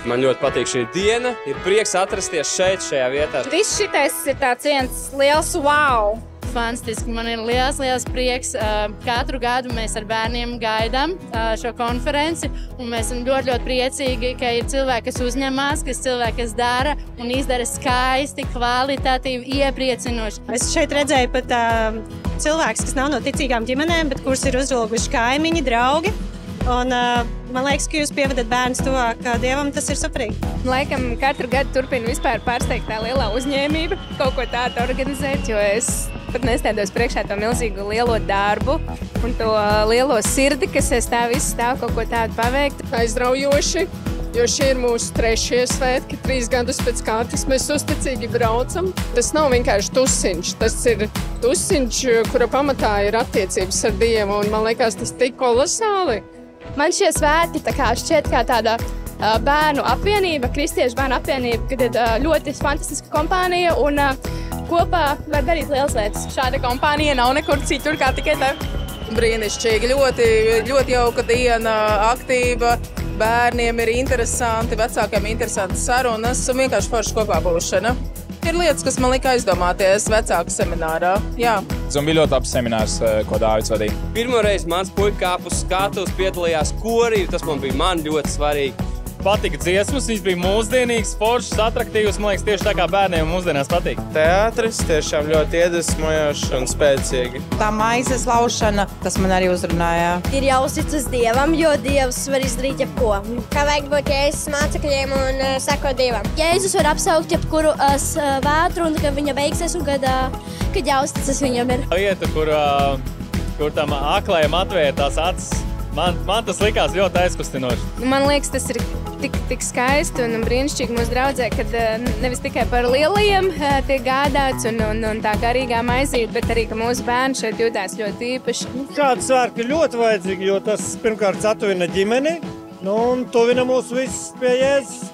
Man ļoti patīk šī diena. Ir prieks atrasties šeit, šajā vietā. Viss šitais ir tāds viens liels wow! Fantastiski. Man ir liels prieks. Katru gadu mēs ar bērniem gaidām šo konferenci, un mēs esam ļoti priecīgi, ka ir cilvēki, kas uzņemās, kas dara un izdara skaisti, kvalitatīvi, iepriecinoši. Es šeit redzēju pat cilvēkus, kas nav no ticīgām ģimenēm, bet kurus ir uzrauguši kaimiņi, draugi. Un, man liekas, ka jūs pievedat bērnus tuvāk Dievam, tas ir superīgi. Laikam katru gadu turpinu vispār pārsteigt tā lielā uzņēmība, kaut ko tādu organizēt, jo es pat nestēdos priekšā to milzīgu lielo darbu un to lielo sirdi, kas aiz tā visu stāv kaut ko tādu paveikt. Aizraujoši, jo šie ir mūsu 3. svētki, 3 gadus pēc kārtas mēs uzticīgi braucam. Tas nav vienkārši tusiņš, tas ir tusiņš, kura pamatā ir attiecības ar Dievu, un man liekas, tas tik kolosāli. Man šie svētki šķiet kā tāda bērnu apvienība, kristiešu bērnu apvienība, kad ir ļoti fantastiska kompānija un kopā var darīt lielas lietas. Šāda kompānija nav nekur citur kā tikai te. Brīnišķīgi, ļoti jauka diena, aktīva, bērniem ir interesanti, vecākiem interesantas sarunas un vienkārši forša kopā būšana. Ir lietas, kas man lika aizdomāties vecāku seminārā. Jā. Un bija ļoti labs seminārs, ko Dāvids vadīja. Pirmoreiz mans puika kāpa uz skatuves, piedalījās korī, tas man ļoti svarīgi. Patika dziesmas, viņas bija mūsdienīgas, foršas, atraktīvas, man liekas, tieši tā kā bērniem mūsdienās patīk. Teātris tiešām ļoti iedvesmojošs un spēcīgi. Tā maizes laušana, tas man arī uzrunāja. Ir jāuzticas Dievam, jo Dievs var izdarīt jebko. Kā vajag būt Jēzus mācekļiem un sekot Dievam. Jēzus var apsaukt jebkuru vētru un ka viņa beigsies un kad jāuzticas viņam ir. Vieta, kur tam aklējam atvērtās acis, man tas likās ļoti aizkustinoši. Man liekas, tas ir tik skaisti un brīnišķīgi mūsu draudzē, kad nevis tikai par lielajiem tiek gādāts un tā garīgā maizīte, bet arī, ka mūsu bērni šeit jūtās ļoti īpaši. Šādi svētki ir ļoti vajadzīgi, jo tas pirmkārt atvina ģimeni, un tuvina mūs visus pie Jēzus.